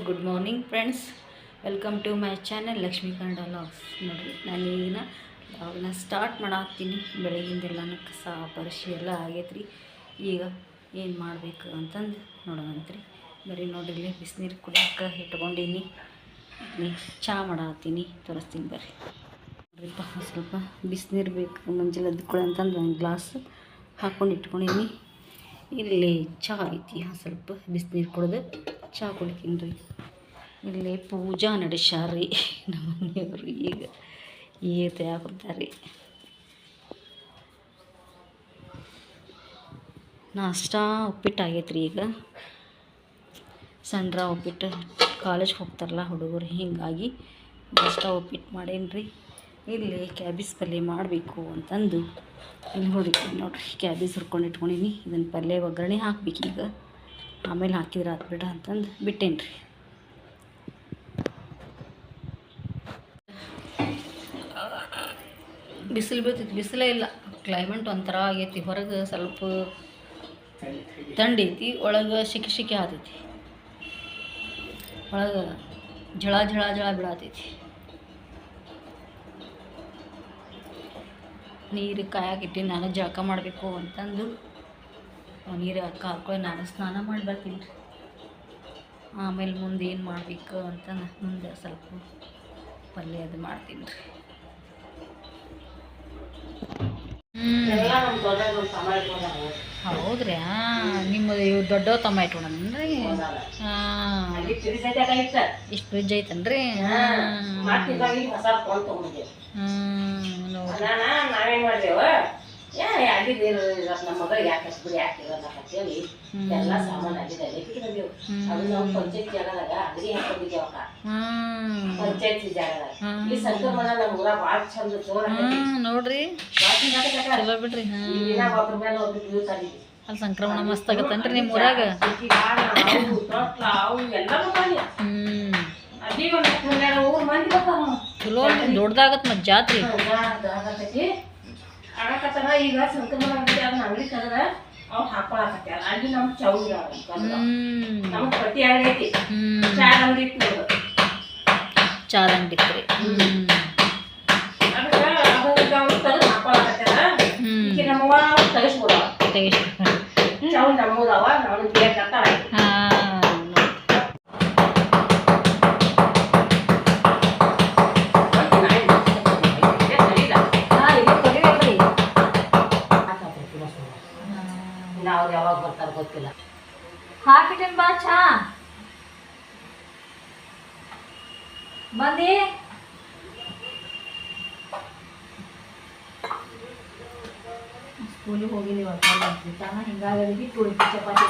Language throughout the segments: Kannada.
Good morning friends, welcome to my channel Lakshmi Kannada vlogs. ನೋಡಿರಿ, ನಾನು ಈಗಿನ ವ್ಲಾಗ್ನ ಸ್ಟಾರ್ಟ್ ಮಾಡಾಕ್ತೀನಿ. ಬೆಳಗಿಂದೆಲ್ಲನೂ ಕಸ ಪರಿಶಿ ಎಲ್ಲ ಆಗೈತ್ರಿ. ಈಗ ಏನು ಮಾಡಬೇಕು ಅಂತಂದು ನೋಡೋಣಂತ್ರಿ. ಬರೀ ನೋಡಿರಿ, ಬಿಸಿನೀರು ಕುಡಿಯೋಕೆ ಇಟ್ಕೊಂಡೀನಿ. ಚಹಾ ಮಾಡಾಕ್ತೀನಿ, ತೋರಿಸ್ತೀನಿ ಬರ್ರಿ. ನೋಡ್ರಿಪ್ಪ, ಸ್ವಲ್ಪ ಬಿಸಿನೀರು ಬೇಕು, ಮಂಜಲ್ಲಿ ಅದ್ಕೊಳ್ಳಿ ಅಂತಂದು ಒಂದು ಗ್ಲಾಸ್ ಹಾಕ್ಕೊಂಡು ಇಟ್ಕೊಂಡೀನಿ. ಇಲ್ಲಿ ಚಹಾ ಐತಿ, ಸ್ವಲ್ಪ ಬಿಸಿನೀರು ಕುಡಿದು ಚಹಾ ಕುಡಿತೀನಿ ರೀ. ಇಲ್ಲಿ ಪೂಜಾ ನಡೆಸ್ಯಾರ್ರಿ ನಮ್ಮ ಮನೆಯವರು. ಈಗ ತಯಾರಾಗ್ತಾರೆ. ನಾಷ್ಟ ಉಪ್ಪಿಟ್ಟು ಆಗೈತೆ ರೀ. ಈಗ ಸಣ್ಣ ಉಪ್ಪಿಟ್ಟು ಕಾಲೇಜ್ಗೆ ಹೋಗ್ತಾರಲ್ಲ ಹುಡುಗರು, ಹೀಗಾಗಿ ನಾಷ್ಟ ಉಪ್ಪಿಟ್ಟು ಮಾಡೇನಿ ರೀ. ಇಲ್ಲಿ ಕ್ಯಾಬೇಜ್ ಪಲ್ಯ ಮಾಡಬೇಕು ಅಂತಂದು ಇಲ್ಲಿ ಹೊಡಿತೀನಿ ನೋಡಿರಿ. ಕ್ಯಾಬೇಜ್ ಹುರ್ಕೊಂಡು ಇಟ್ಕೊಂಡೀನಿ. ಇದನ್ನು ಪಲ್ಯ ಒಗ್ಗರಣೆ ಹಾಕ್ಬೇಕು. ಈಗ ಆಮೇಲೆ ಹಾಕಿದ್ರೆ ಹಾಕ್ಬಿಡ ಅಂತಂದು ಬಿಟ್ಟೇನಿ ರೀ. ಬಿಸಿಲು ಬೀಳ್ತೈತಿ, ಬಿಸಿಲೇ ಇಲ್ಲ. ಕ್ಲೈಮೇಟ್ ಒಂಥರ ಆಗೈತಿ. ಹೊರಗೆ ಸ್ವಲ್ಪ ತಂಡೈತಿ, ಒಳಗೆ ಶಿಕೆ ಆತೈತಿ. ಒಳಗೆ ಝಳ ಬಿಡತೈತಿ. ನೀರು ಕಾಯಾಕಿಟ್ಟು ನಾನು ಜಳಕ ಮಾಡಬೇಕು ಅಂತಂದು ನೀರು ಹಾಕ್ಕೊಂಡು ನಾನು ಸ್ನಾನ ಮಾಡಿ ಬರ್ತೀನಿ ರೀ. ಆಮೇಲೆ ಮುಂದೆ ಏನು ಮಾಡಬೇಕು ಅಂತ ಮುಂದೆ ಸ್ವಲ್ಪ ಪಲ್ಯ ಅದು ಮಾಡ್ತೀನಿ ರೀ. ಹೌದ್ರಿ, ನಿಮ್ಮದು ಇವು ದೊಡ್ಡ ತಮ್ಮ ಇಟ್ಕೊಳನ್ರಿ. ಇಷ್ಟು ಫ್ರಿಜ್ ಐತನ್ರಿ. ನಾವೇನ್ ಮಾಡ್ದೇವ ನಮ್ಮ ಮಗಳಿಗೆ ಯಾಕೆ ಬಿಡಿ ಹಾಕಿರಲಿ ಎಲ್ಲ ಸಾಮಾನು ಆಗಿದ್ದಾರೆ. ಅದು ನಾವು ಪಂಚಾಯತ್ ಜಾಗದಾಗ ಅಂಗಡಿ ಹಾಕೊಂಡಿದ್ದೇವಕ್ಕ. ಪಂಚಾಯತಿ ಜಾಗದಾಗ ಈ ಸಂಕ್ರಮಣ ನಮ್ಮ ಊರ ಭಾಳ ಚಂದ ಜೋರ ನೋಡ್ರಿ. ಚಲೋ ಬಿಡ್ರಿ. ಒಬ್ರ ಮೇಲೆ ಒಬ್ರು ಬೀಳ್ತಾರಿ. ಅಲ್ಲಿ ಸಂಕ್ರಮಣ ಮಸ್ತ್ ಆಗತ್ತನ್ರಿ ನಿಮ್ಮ ಊರಾಗ. ಅವು ಎಲ್ಲಾನು ಮಾಡಿ ಅದೇ ಒಂದು ಊರ್ ಮಂದಿ ಬರ್ತಾರ. ಚಲೋ ದೊಡ್ಡದಾಗತ್ ಮತ್ ಜಾತ್ರೆ ಆಗಕತ್ತಾರ. ಈಗ ಸಂಕ್ರಮಣ ಅಂಗಡಿ ಅದನ್ನ ಅಂಗಡಿ ತೆಗದ ಅವ್ರು ಹಾಕೊಳಕತ್ತಾರ. ಅಲ್ಲಿ ನಮ್ ಚೌದ ನಮ್ ಪಟ್ಟಿ ಅಂಗಡಿ ಐತಿ, ಚಾದ ಅಂಗಡಿ ಇತ್ತು. ಚಾದ ಅಂಗಡಿ ಇತ್ತು ರೀ. ಅದಕ್ಕೆ ಅವ್ರು ತೆಗೆದು ಹಾಕೊಳಕತ್ತಾರ. ಈಗ ನಮ್ಮವ್ವ ತೆಗಿಸ್ಕೊಡ ಚೌ ನಮ್ಮದವ ನಾವು ಬೇಕತ್ತಾರ. ಅವ್ರು ಯಾವಾಗ ಬರ್ತಾರ ಗೊತ್ತಿಲ್ಲ. ಹಾಕಿಟ್ಟೇನ್ ಬಾ ಚಾ ಬಂದಿ. ಸ್ಕೂಲಿಗೆ ಹೋಗಿಲ್ಲ ಇವತ್ತು, ಹಿಂಗಾಗಿ ಹಿಟ್ಟು ಉಳಿತು ಚಪಾತಿ.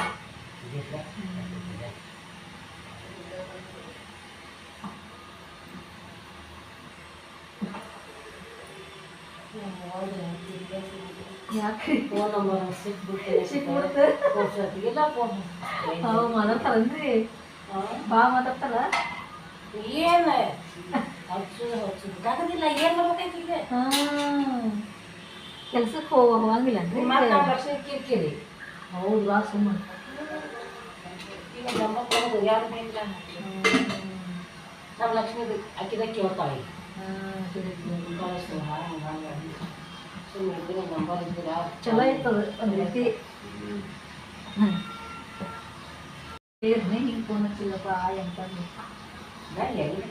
ಫೋನ್ ನಂಬರ್ ಸಿಕ್ಬಿಟ್ಟಿಲ್ಲ. ಫೋನ್ ಮಾತಾಡ್ತಾರನ್ರಿ, ಬಾ ಮಾತಾಡ್ತಾರ. ಏನ್ ಹಚ್ಚುದಿಲ್ಲ. ಏನ್ ಬರ್ಬೇಕೈತಿ ಈಗ ಕೆಲ್ಸಕ್ಕೆ ಹೋಗಂಗಿಲ್ಲ ಕಿರಿಕಿರಿ. ಹೌದು, ಬಾ ಸುಮ್ಮನೆ. ಈಗ ನಮ್ಮ ಯಾರು ಬೇಕಿಲ್ಲ. ನಮ್ಮ ಲಕ್ಷ್ಮೀ ಅಕ್ಕಿದ ಕೇಳ್ತಾಳೆ. ಚಲೋ ಇರ್ತದ ಒಂದು ರೀತಿ. ಹಿಂಗೆ ಫೋನ್ ಹಚ್ಚಿಲ್ಲಪ್ಪ ಅಂತಂದು ಹೇಳಿ.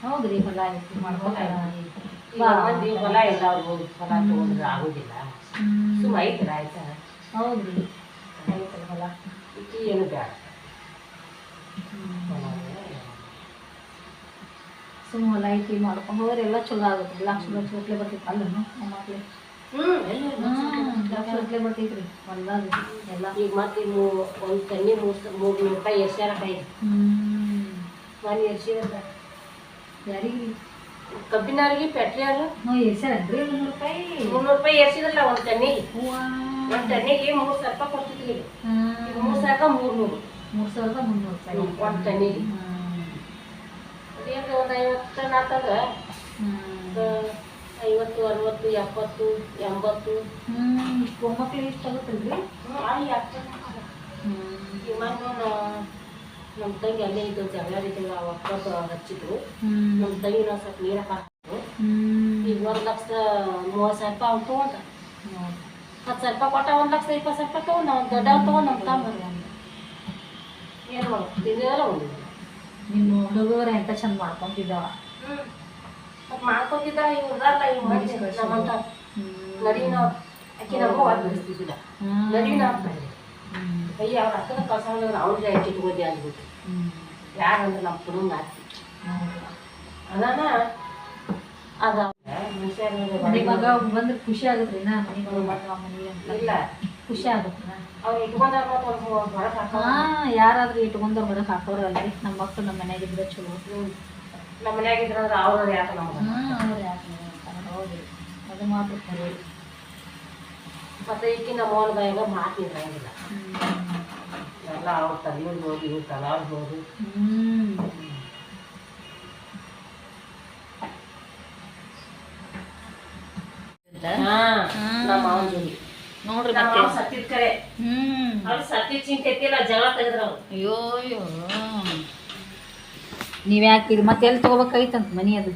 ಹೌದ್ರಿ, ಹೊಲ ಐತಿ ಮಾಡ್ಕೊತಾರ. ಹೊಲ ಎಲ್ಲ ಅವ್ರು ಹೊಲ ತಗೊಂಡ್ರೆ ಆಗೋದಿಲ್ಲ. ಸುಮ್ಮ ಐತರ ಆಯ್ತಾ. ಹೌದ್ರಿ, ಐತಲ್ಲ ಹೊಲ. ಏನು ಬೇಡ, ಸುಮ್ಮ ಹೊಲ ಐತಿ ಮಾಡ್ಕೊಂಡು ಹೋದ್ರೆ ಎಲ್ಲ ಚಲೋ ಆಗುತ್ತೆ. ಲಕ್ಷ ಗಟ್ಲೆ ಬರ್ತೈತೆ ಅಲ್ಲ ನಮ್ಮ ಮಕ್ಳು. ಲಕ್ಷ ಗಟ್ಲೆ ಬರ್ತೈತ್ರಿ ಹೊಲ್ದಾಗ ಎಲ್ಲ. ಈಗ ಮತ್ತೆ ಒಂದು ತಣ್ಣಿ 300 ರೂಪಾಯಿ ಎರ್ಸ್ಯಾರ ಕೈ ಮನೆ ಎರ್ಸಿರ. ಯಾರಿಗೆ? ಕಬ್ಬಿನವ್ರಿಗೆ ಪೆಟ್ರಿಯವ್ರು ಎರ್ಸ್ಯಾರನ್ರಿ 300 ರೂಪಾಯಿ. 300 ರೂಪಾಯಿ ಎರ್ಸಿದ್ರಲ್ಲ ಒಂದು ಟನ್ನಿಗೆ. ಒಂದು ಟನ್ನಿಗೆ 3,000 ರೂಪಾಯಿ ಕೊಡ್ತಿದ್ರಿ. 3,000 3,300 ರೂಪಾಯಿ ಒಂದು ಟನ್ನಿಗೆ. ಅದೇನು ಒಂದು 50 ಟನ್ ಆತಂದ್ರೆ 50, 60, 70, 80. ಇಷ್ಟು ಮಕ್ಳಿಗೆ ಇಷ್ಟ ಆಗುತ್ತಲ್ರಿ? ನಮ್ಮ ತಂಗಿ ಅಲ್ಲೇ ಇದ್ದು ಜಗಳ ರೀತಿಯಲ್ಲಿ ಆ ಒಕ್ಕದ್ದು ಹಚ್ಚಿದ್ರು. ನಮ್ಮ ತಂಗಿ ನಾವು ಸ್ವಲ್ಪ ನೀರು ಹಾಕಿದ್ರು. ಈಗ 1,30,000 ರೂಪಾಯಿ ಅವ್ನು ತೊಗೊಂಡ. 10,000 ರೂಪಾಯಿ ಕೊಟ್ಟ 1,20,000 ರೂಪಾಯಿ ತೊಗೊಂಡ. ಅವ್ನು ದೊಡ್ಡವ್ನು ತೊಗೊಂಡು ನಮ್ಮ ತಮ್ಮ ಏನು ಮಾಡೋದು ತಿಂದಿಲ್ಲ ಒಂದು ನಿಮ್ಮ ಹುಡುಗರು ಎಂತ ಚಂದ ಮಾಡ್ಕೊಂತಿದ್ದಾವ. ಮತ್ತೆ ಮಾಡ್ಕೊತಿದ್ದ ಇವ್ರಲ್ಲ ಇವ್ ನಮ್ಮಂತ ನಡಿನ ಆಕೆ ನಮಗೂ ಅದು ಬೆಳೆಸ್ತಿದ್ದಿಲ್ಲ. ನಡಿನ ಆಗ್ತಾರೆ ಅಯ್ಯ ಅವ್ರ ಅಕ್ಕನ ಕಳ್ಸಂದ್ರೆ ಅವ್ರಿಗೆ ಇಟ್ಕೋದಿ ಅಂದ್ಬಿಟ್ಟು ಯಾರಂದ್ರೆ ನಮ್ಮ ಕುಟುಂಬ ಆಗ್ತಿ ಅದಾನ ಅದ ಇವಾಗ ಬಂದ್ರೆ ಖುಷಿ ಆಗುತ್ತೆ ರೀ. ಮನೆ ಇಲ್ಲ ಖುಷಿ ಆಗುತ್ತೆ. ಅವ್ರು ಇಟ್ಕೊಂಡಾರ ಮತ್ತು ಹೊರಗೆ ಹಾಕ ಯಾರಾದ್ರೂ ಇಟ್ಕೊಂಡ್ರೆ ಹೊರಗೆ ಹಾಕೋರಲ್ರಿ. ನಮ್ಮ ಮಕ್ಕಳು ನಮ್ಮ ಮನ್ಯಾಗಿದ್ರೆ ಚಲೋ. ನಮ್ಮ ಮನ್ಯಾಗಿದ್ರಂದ್ರೆ ಅವ್ರವ್ರು ಯಾಕೆ ನಮ್ಗೆ ಅವ್ರು ಯಾಕೆ ಹೌದು ಅದು ಮಾತ್ರ ಸರಿ. ಮತ್ತೆ ಈಕಿ ನಮ್ಮ ಅವನ ಬಾಯಾಗ ಮಾತಿರಂಗಿಲ್ಲ. ಎಲ್ಲ ಅವ್ರ ತಲೆಯೋದು ಇವ್ರು ತಲಾಡ್ಬೋದು. ನಮ್ಮ ಅವನ ಜೋಡಿ ನೋಡ್ರಿ ಸತ್ತಿದ್ ಕರೆ ಅವ್ರು ಸತ್ತಿದ್ ಚಿಂತೆ ಐತಿಲ್ಲ ಜಗಳ ತೆಗೆದ್ರ ಅವ್ರು. ಅಯ್ಯೋ ನೀವ್ ಯಾಕೆ ಮತ್ತೆ ಎಲ್ಲಿ ತಗೋಬೇಕಾಯ್ತಂತ ಮನಿ ಅದು?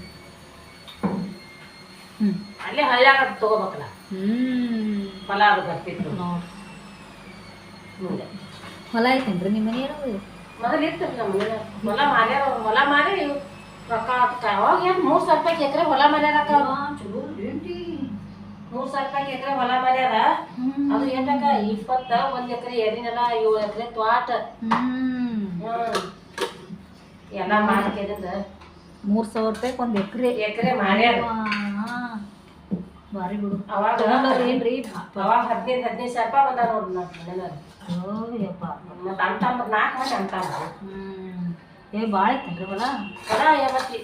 ಅಲ್ಲೇ ಹಳ್ಳ್ಯಾಗ ತಗೋಬೇಕಲ್ಲ. ಹೊಲ ಅದು ಬರ್ತಿತ್ತು ನೋಡ್ರಿ. ಮುಂದೆ ಹೊಲ ಐತೇನ್ರಿ ನಿಮ್ಮ ಮನಿ ಏನದು? ಮೊದಲು ಇತ್ತು ನಮ್ಮ ಮನೆ ಹೊಲ ಮಾರ್ಯಾರ. ಹೊಲ ಮಾರಿ ರೊಕ್ಕ ಅವಾಗ ಏನು 3,000 ರೂಪಾಯಿ ಎಕರೆ ಹೊಲ ಮಾರ್ಯಾರ. ಚಲೋ 3,000 ರೂಪಾಯಿ ಎಕರೆ ಹೊಲ ಮಾರ್ಯಾರ. ಅದು ಏನಕ್ಕ 21 ಎಕರೆ ಎರಿನೆಲ್ಲ 7 ಎಕರೆ ತ್ವಾಟ ಎಲ್ಲ ಮಾರ್ಕೆದಿಂದ 3,000 ರೂಪಾಯಿ ಒಂದು ಎಕರೆ ಮಾರ್ಯಾರ. ಬಾರಿ ಬಿಡು. ಅವಾಗ ಏನ್ರಿ ಅವಾಗ 15,000 ರೂಪಾಯಿ ಬಂದ ನೋಡ್ರಿ ನಮ್ಮ ಮನೆಯವ್ರು. ಮತ್ತೆ ಅಂತಂಬ 4 ಮಂದಿ ಅಂತಂಬ ಭಾಳ ಐತೇನ್ರಿ ಹೊಲ? ಹೊಲ ಯಾವತ್ತಿ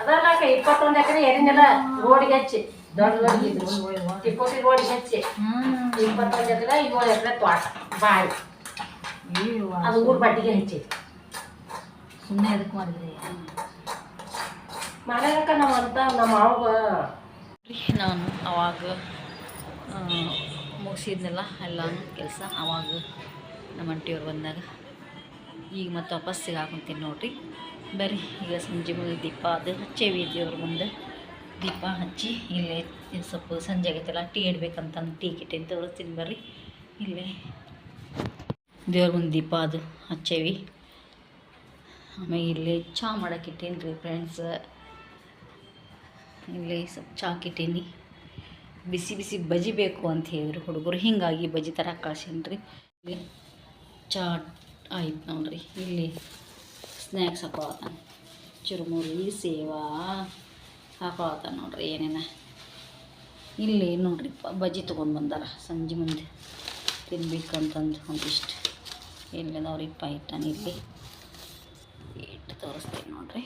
ಅದಲ್ಲ 21 ಎಕರೆ ಎರಿನೆಲ್ಲ ರೋಡಿಗೆ ಹಚ್ಚಿ ದೊಡ್ಡ ದೊಡ್ಡ ತಿಕ್ಕೋಟಿ ರೋಡಿಗೆ ಹಚ್ಚಿ 21 ಎಕರೆ 7 ಎಕರೆ ತ್ವಾಟ ಬಾಯಿ ಅದು ಊರ್ ಬಡ್ಡಿಗೆ ಹಚ್ಚಿ ಸುಮ್ಮನೆ ಅದಕ್ಕೆ ಮಾಡಿದ್ರಿ. ಮಾಡ್ಯಾರಕ್ಕ ನಾವು ಅಂತ ನಮ್ಮ ಅವಾಗ ನಾನು ಅವಾಗ ಮುಗಿಸಿದ್ನೆಲ್ಲ ಎಲ್ಲನೂ ಕೆಲಸ. ಅವಾಗ ನಮ್ಮ ಅಂಟಿಯವ್ರು ಬಂದಾಗ ಈಗ ಮತ್ತೆ ವಾಪಸ್ ಸಿಗಾಕೊಂತೀನಿ ನೋಡ್ರಿ. ಬರ್ರಿ ಈಗ ಸಂಜೆ ಮುಂದೆ ದೀಪ ಅದು ಹಚ್ಚೇವಿ ದೇವ್ರ ಮುಂದೆ ದೀಪ ಹಚ್ಚಿ ಇಲ್ಲೇ ಸ್ವಲ್ಪ ಸಂಜೆ ಆಗೈತಲ್ಲ ಟೀ ಇಡ್ಬೇಕಂತಂದು ಟೀ ಕಿಟ್ಟಿಂತ ತೋರಿಸ್ತೀನಿ. ಬರ್ರಿ ಇಲ್ಲೇ ದೇವ್ರ ಮುಂದೆ ದೀಪ ಅದು ಹಚ್ಚೇವಿ. ಆಮೇಲೆ ಇಲ್ಲಿ ಚಹಾ ಮಾಡಕ್ಕೆ ಇಟ್ಟೀನಿ ರೀ ಫ್ರೆಂಡ್ಸ್. ಇಲ್ಲಿ ಸ್ವಲ್ಪ ಚಹಾ ಇಟ್ಟೀನಿ. ಬಿಸಿ ಬಿಸಿ ಬಜ್ಜಿ ಬೇಕು ಅಂತ ಹೇಳಿದ್ರು ಹುಡುಗರು, ಹೀಗಾಗಿ ಬಜ್ಜಿ ಥರ ಕಳ್ಸೀನಿ ರೀ. ಇಲ್ಲಿ ಚಹಾ ಆಯ್ತು ನೋಡ್ರಿ. ಇಲ್ಲಿ ಸ್ನ್ಯಾಕ್ಸ್ ಹಾಕೊಳತ್ತಾನ, ಚುರುಮುರಿ ಸೇವಾ ಹಾಕೊಳತ್ತಾನ ನೋಡ್ರಿ ಏನೇನ. ಇಲ್ಲಿ ನೋಡ್ರಿ ಬಜ್ಜಿ ತೊಗೊಂಡು ಬಂದಾರ ಸಂಜೆ ಮುಂದೆ ತಿನ್ಬೇಕಂತಂದು ಒಂದಿಷ್ಟು. ಎಲ್ಲದವ್ರಿಪ್ಪ ಇಟ್ಟಾನ ಇಲ್ಲಿ ಇಟ್ಟು ತೋರಿಸ್ತೀನಿ ನೋಡ್ರಿ.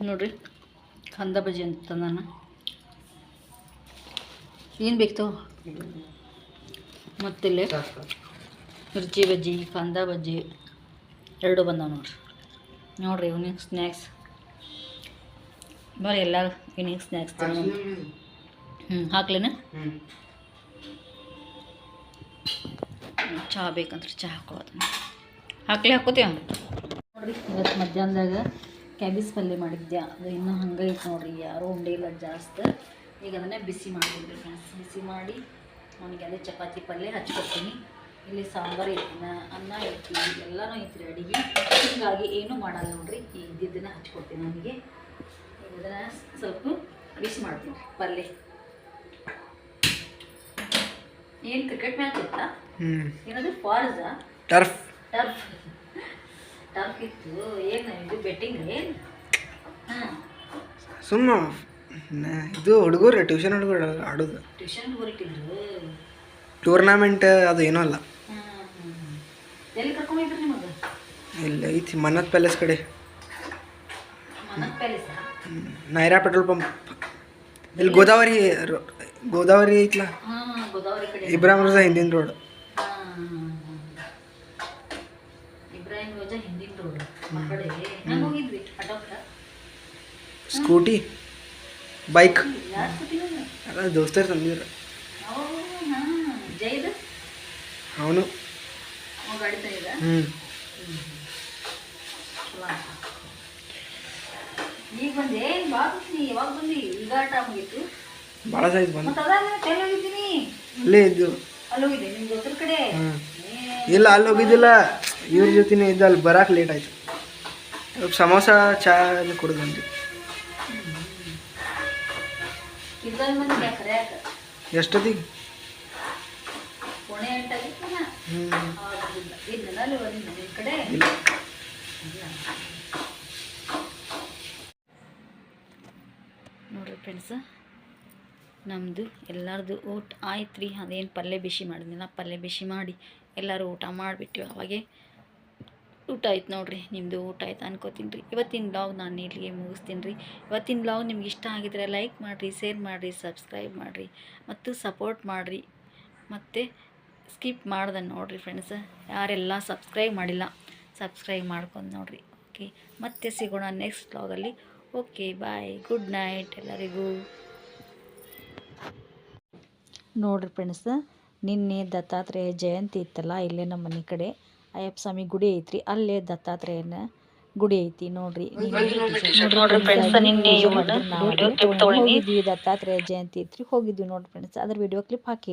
ನೋಡ್ರಿ ಕಂದ ಬಜ್ಜಿ ಅಂತ ನಾನು ಏನು ಬೇಕು ಮತ್ತಿಲ್ಲಿ ಮಿರ್ಚಿ ಬಜ್ಜಿ ಕಂದ ಬಜ್ಜಿ ಎರಡು ಬಂದಾವ ನೋಡ್ರಿ. ನೋಡ್ರಿ ಈವ್ನಿಂಗ್ ಸ್ನ್ಯಾಕ್ಸ್ ಬರ್ರಿ ಎಲ್ಲ ಈವ್ನಿಂಗ್ ಸ್ನ್ಯಾಕ್ಸ್ ಹಾಕ್ಲೇನ? ಚಹಾ ಬೇಕಂದ್ರೆ ಚಹಾ ಹಾಕೋದು ಹಾಕೋತೀವ ನೋಡ್ರಿ. ಇವತ್ತು ಮಧ್ಯಾಹ್ನದಾಗ ಕ್ಯಾಬೇಜ್ ಪಲ್ಯ ಮಾಡಿದ್ದೆ, ಅದು ಇನ್ನೂ ಹಂಗೆ ಐತೆ ನೋಡ್ರಿ. ಯಾರೂ ಉಂಡಿಲ್ಲ ಜಾಸ್ತಿ. ಈಗ ಅದನ್ನೇ ಬಿಸಿ ಮಾಡಿದ್ರಿ ಫ್ರೆಂಡ್ಸ್. ಬಿಸಿ ಮಾಡಿ ಅವನಿಗೆ ಅದೇ ಚಪಾತಿ ಪಲ್ಯ ಹಚ್ಕೊಡ್ತೀನಿ. ಇಲ್ಲಿ ಸಾಂಬಾರು ಐತಿ, ಅನ್ನ ಐತಿ, ಎಲ್ಲನೂ ಐತ್ರಿ ಅಡುಗೆ. ಹೀಗಾಗಿ ಏನೂ ಮಾಡಲ್ಲ ನೋಡ್ರಿ. ಈ ಇದ್ದಿದ್ದನ್ನು ಹಚ್ಕೊಡ್ತೀನಿ ಅವನಿಗೆ. ಇದನ್ನು ಸ್ವಲ್ಪ ಬಿಸಿ ಮಾಡ್ತೀನಿ ಪಲ್ಯ. ಏನು ಕ್ರಿಕೆಟ್ ಮ್ಯಾಚ್ ಇತ್ತಾ? ಏನದು ಫಾರ್ಸಾ? ಟರ್ಫ್ ಟರ್ಫ್ ಟರ್ಫ್ ಇತ್ತು. ಏನು ಇದು ಬೆಟ್ಟಿಂಗ್ ಏನು? ಹಾಂ ಸುಮ್ಮ ಇದು ಹುಡುಗರು ಟ್ಯೂಷನ್ ಹುಡುಗರು ಆಡೋದು. ಟ್ಯೂಷನ್ ಹೊರಟಿದ್ರು ಟೂರ್ನಾಮೆಂಟ್ ಅದು ಏನೂ ಅಲ್ಲ. ಎಲ್ಲಿ ಕರ್ಕೊಂಡಿದ್ರು ನಿಮಗೆ? ಇಲ್ಲ ಐತಿ ಮನ್ನತ್ ಪ್ಯಾಲೇಸ್ ಕಡೆ. ಮನ್ನತ್ ಪ್ಯಾಲೇಸಾ? ನೈರಾ ಪೆಟ್ರೋಲ್ ಪಂಪ್ ಇಲ್ಲಿ ಗೋದಾವರಿ ಗೋದಾವರಿ ಐತ್ಲ ಹಾಂ ಗೋದಾವರಿ ಕಡೆ ಇಬ್ರಾಹಿಂ ರೋಜಾ ಹಿಂದಿನ ರೋಡ್. ಇಬ್ರಾಹಿಂ ರೋಜಾ ಹಿಂದಿನ ರೋಡ್ ಆ ಕಡೆ ನಾನು ಹೋಗಿದ್ವಿ ಆಟೋಕ್ಕೆ. ಸ್ಕೂಟಿ ಬೈಕ್ ಯಾರು ಸ್ಕೂಟಿನ ಎಲ್ಲ ದೋಸ್ತರು ತಂದಿದ್ರು. ಹಾಂ ಜೈದ ಅವನು ಅವ ಗಾಡಿ ತಂದಿದ್ದ. ಚಲೋ ಆಯ್ತು. ಈಗ ಬಂದೆ ಏನು ಬಾಗುತ್ತಿ ಯಾವಾಗ ಬಂದು ಈಗ ಟೈಮ್ ಮುಗೀತು. ಭಾಳ ಸಾಯ್ತು ಬಂದು. ಮತ್ತು ಅದಾದ ಎಲ್ಲಿ ಹೋಗಿದ್ದೀನಿ ಅಲ್ಲೇ ಇದ್ದು. ಅಲ್ಲಿ ಹೋಗಿದ್ದೆ ನಿಮ್ಮ ದೋಸ್ತರ ಕಡೆ. ಇಲ್ಲ ಅಲ್ಲಿ ಹೋಗಿದ್ದಿಲ್ಲ, ಇವ್ರ ಜೊತೆನೇ ಇದ್ದು. ಅಲ್ಲಿ ಬರಕ್ಕೆ ಲೇಟ್ ಆಯ್ತು. ಸಮೋಸ ಚಾ ಎಲ್ಲ ಕುಡಿದು ಬಂದ್ವಿ. ಇದ್ರಲ್ಲಿ ಬಂದಿದ್ದೆ ಕರೆಯಾಕ ಎಷ್ಟೊತ್ತಿಗೆ? ಪುಣೆ ಎಂಟಾಗಿತ್ತು ನಾ ಇದ್ನಲ್ಲ ಅಲ್ಲಿ ಬಂದಿದ್ದೆ ನಿಮ್ಮ ಕಡೆ. ಇಲ್ಲ ನೋಡ್ರಿ ಫ್ರೆಂಡ್ಸ, ನಮ್ಮದು ಎಲ್ಲರದು ಊಟ ಆಯ್ತು ರೀ. ಅದೇನು ಪಲ್ಯ ಬಿಸಿ ಮಾಡಿದ್ನಲ್ಲ, ಪಲ್ಯ ಬಿಸಿ ಮಾಡಿ ಎಲ್ಲರೂ ಊಟ ಮಾಡಿಬಿಟ್ಟು ಅವಾಗೆ ಊಟ ಆಯ್ತು ನೋಡ್ರಿ. ನಿಮ್ಮದು ಊಟ ಆಯ್ತು ಅನ್ಕೋತೀನಿ ರೀ. ಇವತ್ತಿನ ಬ್ಲಾಗ್ ನಾನು ಇಲ್ಲಿಗೆ ಮುಗಿಸ್ತೀನಿ ರೀ. ಇವತ್ತಿನ ಬ್ಲಾಗ್ ನಿಮ್ಗೆ ಇಷ್ಟ ಆಗಿದ್ರೆ ಲೈಕ್ ಮಾಡಿರಿ, ಶೇರ್ ಮಾಡಿರಿ, ಸಬ್ಸ್ಕ್ರೈಬ್ ಮಾಡಿರಿ ಮತ್ತು ಸಪೋರ್ಟ್ ಮಾಡಿರಿ. ಮತ್ತು ಸ್ಕಿಪ್ ಮಾಡ್ದೆ ನೋಡಿರಿ ಫ್ರೆಂಡ್ಸ. ಯಾರೆಲ್ಲ ಸಬ್ಸ್ಕ್ರೈಬ್ ಮಾಡಿಲ್ಲ ಸಬ್ಸ್ಕ್ರೈಬ್ ಮಾಡ್ಕೊಂಡು ನೋಡಿರಿ. ಓಕೆ, ಮತ್ತೆ ಸಿಗೋಣ ನೆಕ್ಸ್ಟ್ ಬ್ಲಾಗಲ್ಲಿ. ಓಕೆ ಬಾಯ್, ಗುಡ್ ನೈಟ್ ಎಲ್ಲರಿಗೂ. ನೋಡ್ರಿ ಫ್ರೆಂಡ್ಸ್, ನಿನ್ನೆ ದತ್ತಾತ್ರೇಯ ಜಯಂತಿ ಇತ್ತಲ್ಲ, ಇಲ್ಲೇ ನಮ್ಮ ಮನೆ ಕಡೆ ಅಯ್ಯಪ್ಪ ಸ್ವಾಮಿ ಗುಡಿ ಐತ್ರಿ. ಅಲ್ಲೇ ದತ್ತಾತ್ರೇಯನ ಗುಡಿ ಐತಿ ನೋಡ್ರಿ. ಹೋಗಿದ್ವಿ, ದತ್ತಾತ್ರೇಯ ಜಯಂತಿ ಐತ್ರಿ, ಹೋಗಿದ್ವಿ ನೋಡ್ರಿ ಫ್ರೆಂಡ್ಸ್. ಅದ್ರ ವಿಡಿಯೋ ಕ್ಲಿಪ್ ಹಾಕಿ.